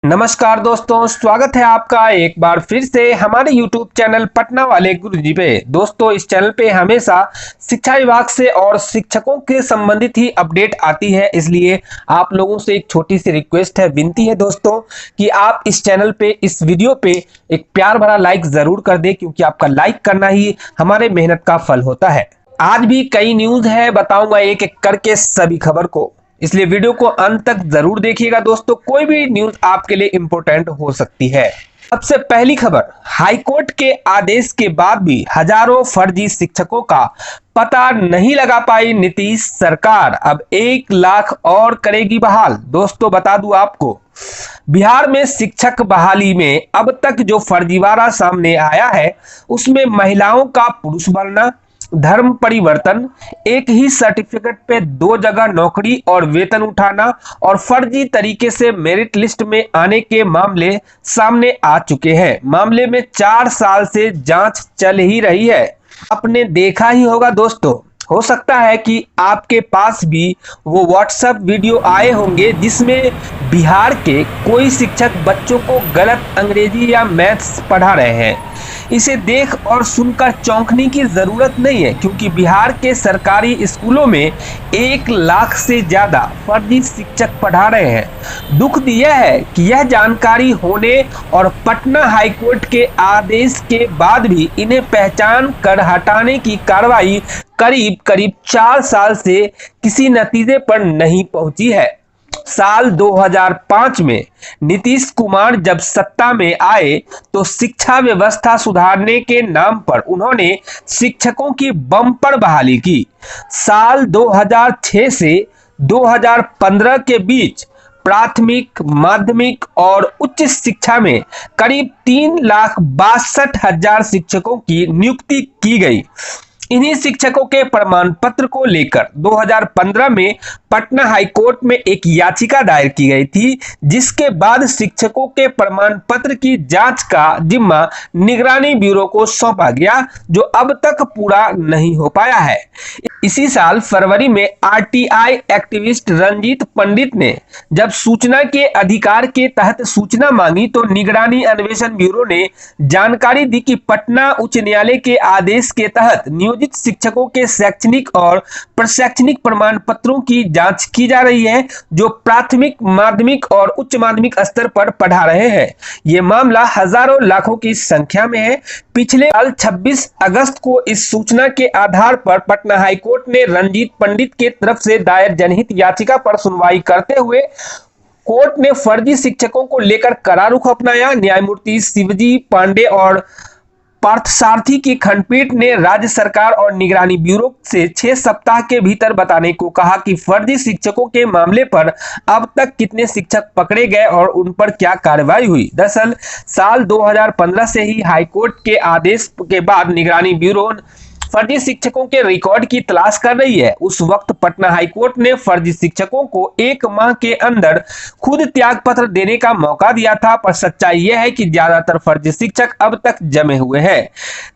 नमस्कार दोस्तों, स्वागत है आपका एक बार फिर से हमारे YouTube चैनल पटना वाले गुरुजी पे। दोस्तों, इस चैनल पे हमेशा शिक्षा विभाग से और शिक्षकों के संबंधित ही अपडेट आती है, इसलिए आप लोगों से एक छोटी सी रिक्वेस्ट है, विनती है दोस्तों कि आप इस चैनल पे इस वीडियो पे एक प्यार भरा लाइक जरूर कर दे, क्योंकि आपका लाइक करना ही हमारे मेहनत का फल होता है। आज भी कई न्यूज है, बताऊंगा एक एक करके सभी खबर को, इसलिए वीडियो को अंत तक जरूर देखिएगा दोस्तों। कोई भी न्यूज आपके लिए इंपॉर्टेंट हो सकती है। सबसे पहली खबर, हाईकोर्ट के आदेश के बाद भी हजारों फर्जी शिक्षकों का पता नहीं लगा पाई नीतीश सरकार, अब 1 लाख और करेगी बहाल। दोस्तों बता दूं आपको, बिहार में शिक्षक बहाली में अब तक जो फर्जीवाड़ा सामने आया है उसमें महिलाओं का पुरुष बनना, धर्म परिवर्तन, एक ही सर्टिफिकेट पे 2 जगह नौकरी और वेतन उठाना और फर्जी तरीके से मेरिट लिस्ट में आने के मामले सामने आ चुके हैं। मामले में 4 साल से जांच चल ही रही है। आपने देखा ही होगा दोस्तों, हो सकता है कि आपके पास भी वो व्हाट्सएप वीडियो आए होंगे जिसमें बिहार के कोई शिक्षक बच्चों को गलत अंग्रेजी या मैथ्स पढ़ा रहे हैं। इसे देख और सुनकर चौंकने की जरूरत नहीं है, क्योंकि बिहार के सरकारी स्कूलों में 1 लाख से ज्यादा फर्जी शिक्षक पढ़ा रहे हैं। दुख यह है कि यह जानकारी होने और पटना हाईकोर्ट के आदेश के बाद भी इन्हें पहचान कर हटाने की कार्रवाई करीब 4 साल से किसी नतीजे पर नहीं पहुंची है। साल 2005 में नीतीश कुमार जब सत्ता में आए तो शिक्षा व्यवस्था सुधारने के नाम पर उन्होंने शिक्षकों की बम्पर बहाली की। साल 2006 से 2015 के बीच प्राथमिक, माध्यमिक और उच्च शिक्षा में करीब 3,62,000 शिक्षकों की नियुक्ति की गई। इन्हीं शिक्षकों के प्रमाण पत्र को लेकर 2015 में पटना हाईकोर्ट में एक याचिका दायर की गई थी, जिसके बाद शिक्षकों के प्रमाण पत्र की जांच का जिम्मा निगरानी ब्यूरो को सौंपा गया, जो अब तक पूरा नहीं हो पाया है। इसी साल फरवरी में आरटीआई एक्टिविस्ट रंजीत पंडित ने जब सूचना के अधिकार के तहत सूचना मांगी तो निगरानी अन्वेषण ब्यूरो ने जानकारी दी कि पटना उच्च न्यायालय के आदेश के तहत नियोजित शिक्षकों के शैक्षणिक और प्रशैक्षणिक प्रमाण पत्रों की जांच की जा रही है, जो प्राथमिक, माध्यमिक और उच्च माध्यमिक स्तर पर पढ़ा रहे हैं। यह मामला हजारों लाखों की संख्या में है। पिछले साल 26 अगस्त को इस सूचना के आधार पर पटना हाईकोर्ट ने रंजीत पंडित के तरफ से दायर जनहित याचिका पर सुनवाई करते हुए कोर्ट ने फर्जी शिक्षकों को लेकर कड़ा रुख अपनाया। न्यायमूर्ति शिवजी पांडे और पार्थसारथी की खंडपीठ ने राज्य सरकार और निगरानी ब्यूरो से 6 सप्ताह के भीतर बताने को कहा कि फर्जी शिक्षकों के मामले पर अब तक कितने शिक्षक पकड़े गए और उन पर क्या कार्रवाई हुई। दरअसल साल 2015 से ही हाईकोर्ट के आदेश के बाद निगरानी ब्यूरो फर्जी शिक्षकों के रिकॉर्ड की तलाश कर रही है। उस वक्त पटना हाईकोर्ट ने फर्जी शिक्षकों को 1 माह के अंदर खुद त्याग पत्र देने का मौका दिया था, पर सच्चाई यह है कि ज्यादातर फर्जी शिक्षक अब तक जमे हुए हैं।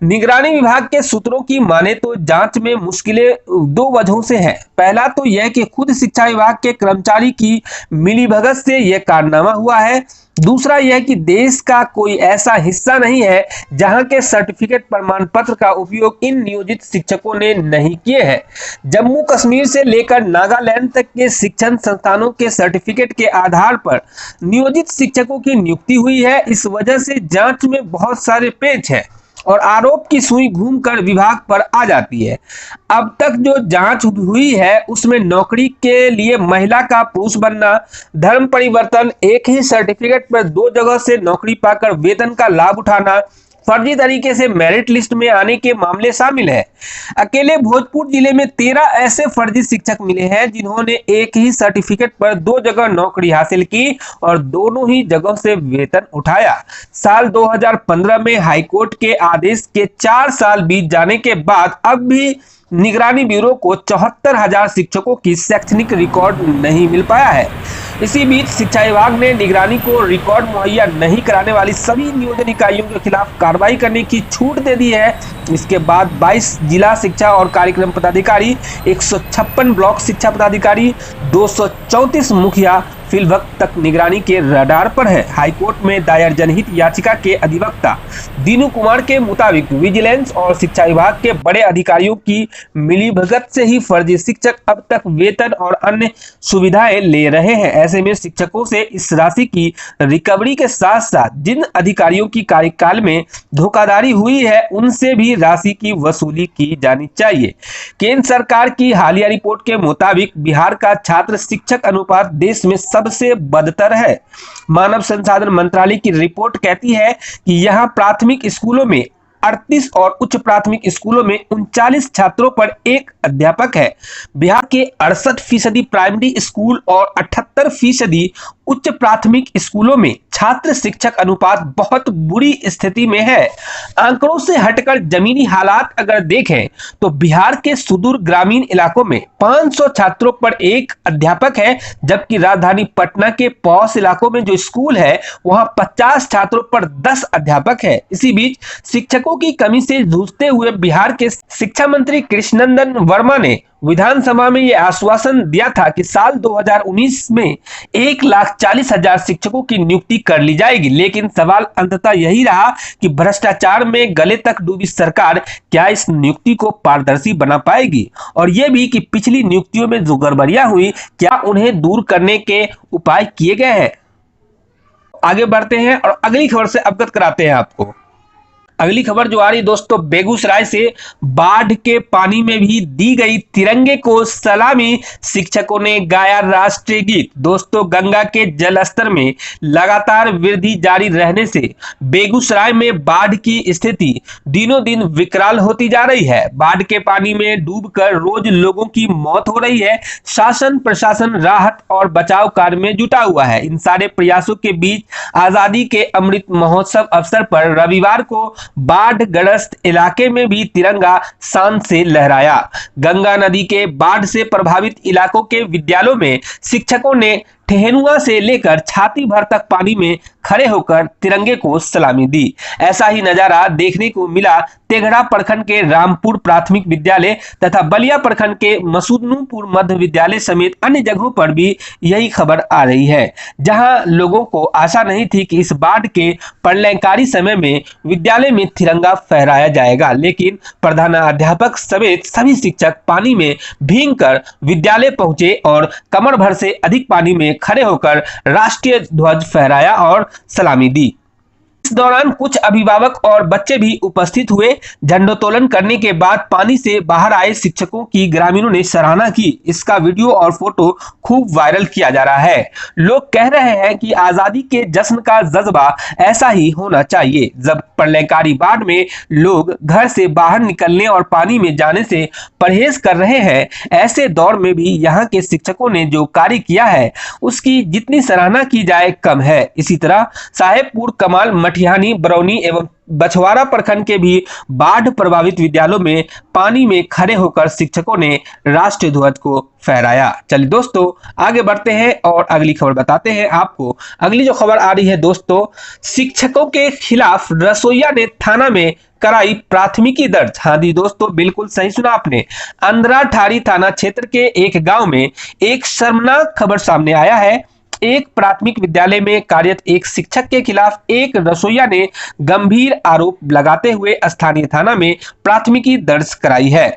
निगरानी विभाग के सूत्रों की माने तो जांच में मुश्किलें 2 वजहों से हैं। पहला तो यह कि खुद शिक्षा विभाग के कर्मचारी की मिलीभगत से यह कारनामा हुआ है। दूसरा यह कि देश का कोई ऐसा हिस्सा नहीं है जहां के सर्टिफिकेट प्रमाण पत्र का उपयोग इन नियोजित शिक्षकों ने नहीं किए हैं। जम्मू कश्मीर से लेकर नागालैंड तक के शिक्षण संस्थानों के सर्टिफिकेट के आधार पर नियोजित शिक्षकों की नियुक्ति हुई है। इस वजह से जांच में बहुत सारे पेच हैं और आरोप की सुई घूमकर विभाग पर आ जाती है। अब तक जो जांच हुई है उसमें नौकरी के लिए महिला का पुरुष बनना, धर्म परिवर्तन, एक ही सर्टिफिकेट पर 2 जगह से नौकरी पाकर वेतन का लाभ उठाना, फर्जी तरीके से मेरिट लिस्ट में आने के मामले शामिल है। अकेले भोजपुर जिले में 13 ऐसे फर्जी शिक्षक मिले हैं जिन्होंने एक ही सर्टिफिकेट पर 2 जगह नौकरी हासिल की और दोनों ही जगह से वेतन उठाया। साल 2015 में हाईकोर्ट के आदेश के 4 साल बीत जाने के बाद अब भी निगरानी ब्यूरो को 74,000 शिक्षकों की शैक्षणिक रिकॉर्ड नहीं मिल पाया है। इसी बीच शिक्षा विभाग ने निगरानी को रिकॉर्ड मुहैया नहीं कराने वाली सभी नियोजन इकाइयों के खिलाफ कार्रवाई करने की छूट दे दी है। इसके बाद 22 जिला शिक्षा और कार्यक्रम पदाधिकारी, 156 ब्लॉक शिक्षा पदाधिकारी, 234 मुखिया फिलवक्त तक निगरानी के रडार पर है। हाईकोर्ट में दायर जनहित याचिका के अधिवक्ता दीनू कुमार के मुताबिक विजिलेंस और शिक्षा विभाग के बड़े अधिकारियों की मिलीभगत से ही फर्जी शिक्षक अब तक वेतन और अन्य सुविधाएं ले रहे हैं। ऐसे में शिक्षकों से इस राशि की रिकवरी के साथ साथ जिन अधिकारियों की कार्यकाल में धोखाधड़ी हुई है उनसे भी राशि की वसूली की जानी चाहिए। केंद्र सरकार की हालिया रिपोर्ट के मुताबिक बिहार का छात्र शिक्षक अनुपात देश में सबसे बदतर है। मानव संसाधन मंत्रालय की रिपोर्ट कहती है कि यहां प्राथमिक स्कूलों में 38 और उच्च प्राथमिक स्कूलों में 39 छात्रों पर एक अध्यापक है। बिहार के 68% प्राइमरी स्कूल और 78% उच्च प्राथमिक स्कूलों में छात्र शिक्षक अनुपात बहुत बुरी स्थिति में है। आंकड़ों से हटकर जमीनी हालात अगर देखें तो बिहार के सुदूर ग्रामीण इलाकों में 500 छात्रों पर एक अध्यापक है, जबकि राजधानी पटना के पॉश इलाकों में जो स्कूल है वहां 50 छात्रों पर 10 अध्यापक है। इसी बीच शिक्षकों की कमी से जूझते हुए बिहार के शिक्षा मंत्री कृष्णनंदन वर्मा ने विधानसभा में यह आश्वासन दिया था कि साल 2019 में 1,40,000 शिक्षकों की नियुक्ति कर ली जाएगी, लेकिन सवाल अंततः यही रहा कि भ्रष्टाचार में गले तक डूबी सरकार क्या इस नियुक्ति को पारदर्शी बना पाएगी, और यह भी कि पिछली नियुक्तियों में जो गड़बड़ियां हुई क्या उन्हें दूर करने के उपाय किए गए हैं। आगे बढ़ते हैं और अगली खबर से अवगत कराते हैं आपको। अगली खबर जो आ रही दोस्तों, बेगूसराय से बाढ़ के पानी में भी दी गई तिरंगे को सलामी, शिक्षकों ने गाया राष्ट्रीय गीत। दोस्तों, गंगा के जलस्तर में लगातार वृद्धि जारी रहने से बेगूसराय में बाढ़ की स्थिति दिनों दिन विकराल होती जा रही है। बाढ़ के पानी में डूबकर रोज लोगों की मौत हो रही है। शासन प्रशासन राहत और बचाव कार्य में जुटा हुआ है। इन सारे प्रयासों के बीच आजादी के अमृत महोत्सव अवसर पर रविवार को बाढ़ ग्रस्त इलाके में भी तिरंगा शान से लहराया। गंगा नदी के बाढ़ से प्रभावित इलाकों के विद्यालयों में शिक्षकों ने ठेहुआ से लेकर छाती भर तक पानी में खड़े होकर तिरंगे को सलामी दी। ऐसा ही नजारा देखने को मिला तेघड़ा प्रखंड के रामपुर प्राथमिक विद्यालय तथा बलिया प्रखंड के मसूदनपुर मध्य विद्यालय समेत अन्य जगहों पर भी यही खबर आ रही है, जहां लोगों को आशा नहीं थी कि इस बाढ़ के प्रलयकारी समय में विद्यालय में तिरंगा फहराया जाएगा, लेकिन प्रधानाध्यापक समेत सभी शिक्षक पानी में भीगकर विद्यालय पहुंचे और कमर भर से अधिक पानी में खड़े होकर राष्ट्रीय ध्वज फहराया और सलामी दी। इस दौरान कुछ अभिभावक और बच्चे भी उपस्थित हुए। झंडोत्तोलन करने के बाद पानी से बाहर आए शिक्षकों की ग्रामीणों ने सराहना की। इसका वीडियो और फोटो खूब वायरल किया जा रहा है। लोग कह रहे हैं कि आजादी के जश्न का जज्बा ऐसा ही होना चाहिए। जब प्रलयकारी बाढ़ में लोग घर से बाहर निकलने और पानी में जाने से परहेज कर रहे हैं, ऐसे दौर में भी यहाँ के शिक्षकों ने जो कार्य किया है उसकी जितनी सराहना की जाए कम है। इसी तरह साहेबपुर, कमाल, मटिहानी, बरौनी एवं बछवाड़ा प्रखंड के भी बाढ़ प्रभावित विद्यालयों में पानी में खड़े होकर शिक्षकों ने राष्ट्रीय ध्वज को फहराया। चलिए दोस्तों आगे बढ़ते हैं और अगली खबर बताते हैं आपको। अगली जो खबर आ रही है दोस्तों, शिक्षकों के खिलाफ रसोइया ने थाना में कराई प्राथमिकी दर्ज। हाँ जी दोस्तों, बिल्कुल सही सुना आपने। अंधराठारी थाना क्षेत्र के एक गांव में एक शर्मनाक खबर सामने आया है। एक प्राथमिक विद्यालय में कार्यरत एक शिक्षक के खिलाफ एक रसोइया ने गंभीर आरोप लगाते हुए स्थानीय थाना में प्राथमिकी दर्ज कराई है।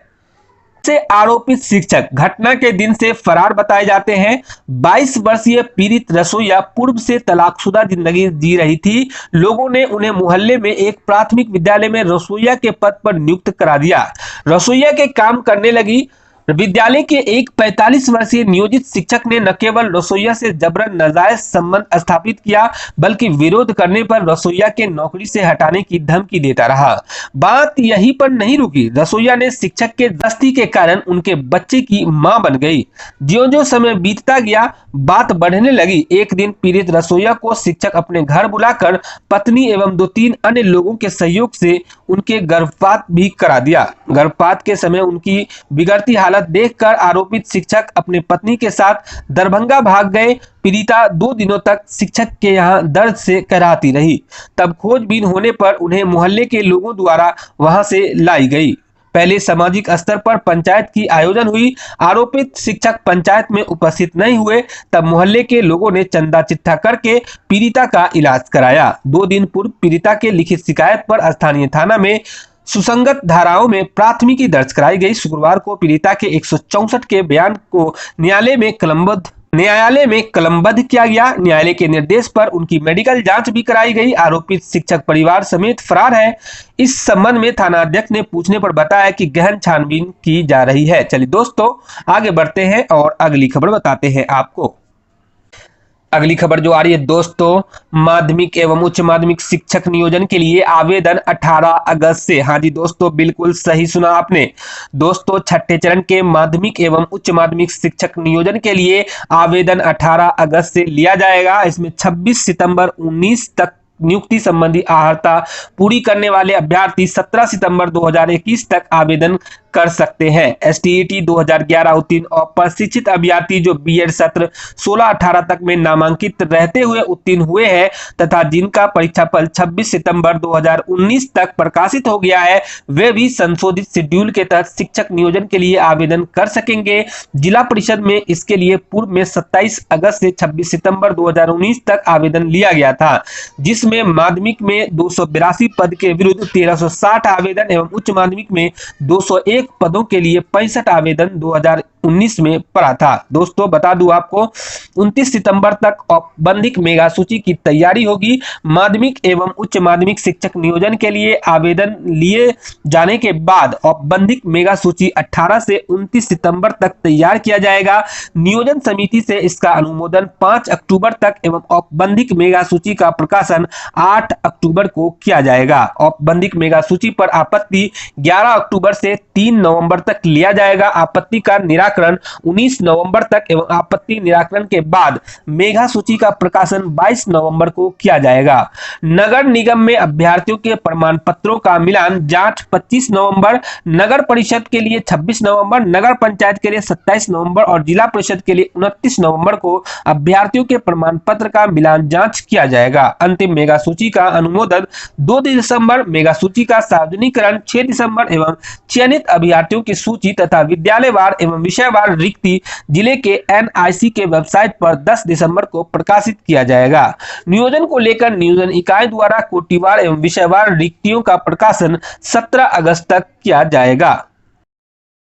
से आरोपित शिक्षक घटना के दिन से फरार बताए जाते हैं। 22 वर्षीय पीड़ित रसोइया पूर्व से तलाकशुदा जिंदगी जी रही थी। लोगों ने उन्हें मोहल्ले में एक प्राथमिक विद्यालय में रसोइया के पद पर नियुक्त करा दिया। रसोइया के काम करने लगी। विद्यालय के एक 45 वर्षीय नियोजित शिक्षक ने न केवल रसोइया से जबरन नाजायज संबंध स्थापित किया, बल्कि विरोध करने पर रसोइया के नौकरी से हटाने की धमकी देता रहा। बात यहीं पर नहीं रुकी। रसोइया ने शिक्षक के दस्ती के कारण उनके बच्चे की मां बन गई। ज्यों-ज्यों समय बीतता गया बात बढ़ने लगी। एक दिन पीड़ित रसोइया को शिक्षक अपने घर बुलाकर पत्नी एवं 2-3 अन्य लोगों के सहयोग से उनके गर्भपात भी करा दिया। गर्भपात के समय उनकी बिगड़ती हालत देखकर आरोपित शिक्षक अपनी पत्नी के साथ दरभंगा भाग गए। पीड़िता 2 दिनों तक शिक्षक के यहां दर्द से कराहती रही। तब खोजबीन होने पर उन्हें मोहल्ले के लोगों द्वारा वहां से लाई गई। पहले सामाजिक स्तर पर पंचायत की आयोजन हुई। आरोपित शिक्षक पंचायत में उपस्थित नहीं हुए, तब मोहल्ले के लोगों ने चंदा चिट्ठा करके पीड़िता का इलाज कराया। 2 दिन पूर्व पीड़िता के लिखित शिकायत पर स्थानीय थाना में सुसंगत धाराओं में प्राथमिकी दर्ज कराई गई। शुक्रवार को पीड़िता के 164 के बयान को न्यायालय में कलमबद्ध किया गया। न्यायालय के निर्देश पर उनकी मेडिकल जांच भी कराई गई। आरोपित शिक्षक परिवार समेत फरार है। इस संबंध में थाना अध्यक्ष ने पूछने पर बताया कि गहन छानबीन की जा रही है। चलिए दोस्तों आगे बढ़ते हैं और अगली खबर बताते हैं आपको। अगली खबर जो आ रही है दोस्तों, माध्यमिक एवं उच्च माध्यमिक शिक्षक नियोजन के लिए आवेदन 18 अगस्त से। हाँ जी दोस्तों, बिल्कुल सही सुना आपने। दोस्तों छठे चरण के माध्यमिक एवं उच्च माध्यमिक शिक्षक नियोजन के लिए आवेदन 18 अगस्त से लिया जाएगा। इसमें 26 सितंबर 19 तक नियुक्ति संबंधी अर्हता पूरी करने वाले अभ्यर्थी 17 सितंबर 2021 तक आवेदन कर सकते हैं। STET 2011 उत्तीर्ण और प्रशिक्षित अभ्यर्थी जो बीएड सत्र 16-18 तक में नामांकित रहते हुए उत्तीर्ण हुए हैं तथा जिनका परीक्षाफल 26 सितंबर 2019 तक प्रकाशित हो गया है, वे भी संशोधित शेड्यूल के तहत शिक्षक नियोजन के लिए आवेदन कर सकेंगे। जिला परिषद में इसके लिए पूर्व में 27 अगस्त से 26 सितंबर 2019 तक आवेदन लिया गया था, जिसमें माध्यमिक में 282 पद के विरुद्ध 1360 आवेदन एवं उच्च माध्यमिक में 201 पदों के लिए 65 आवेदन 2019 में पड़ा था। दोस्तों बता दूं आपको 29 सितंबर तक औपबंधिक मेगा सूची की तैयारी होगी। माध्यमिक एवं उच्च माध्यमिक शिक्षक नियोजन के लिए आवेदन लिए जाने के बाद औपबंधिक मेगा सूची 18 से 29 सितंबर तक तैयार किया जाएगा। नियोजन समिति से इसका अनुमोदन 5 अक्टूबर तक एवं औपबंधिक मेगा सूची का प्रकाशन 8 अक्टूबर को किया जाएगा। औपबंधिक मेगा सूची पर आपत्ति 11 अक्टूबर से 3 नवंबर तक लिया जाएगा। आपत्ति का निराकरण 19 नवंबर तक एवं आपत्ति निराकरण के बाद मेगा सूची का प्रकाशन 22 नवंबर को किया जाएगा। नगर निगम में अभ्यर्थियों के प्रमाण पत्रों का मिलान जांच 25 नवंबर, नगर परिषद के लिए 26 नवंबर, नगर पंचायत के लिए 27 नवंबर और जिला परिषद के लिए 29 नवंबर को अभ्यर्थियों के प्रमाण पत्र का मिलान जांच किया जाएगा। अंतिम मेगा सूची का अनुमोदन 2 दिसंबर, मेगा सूची का सार्वजनिकरण 6 दिसंबर एवं चयनित अभ्यर्थियों की सूची तथा विद्यालयवार एवं विषयवार रिक्ति जिले के NIC के वेबसाइट पर 10 दिसंबर को प्रकाशित किया जाएगा। नियोजन को लेकर नियोजन इकाई द्वारा कोटिवार एवं विषयवार रिक्तियों का प्रकाशन 17 अगस्त तक किया जाएगा।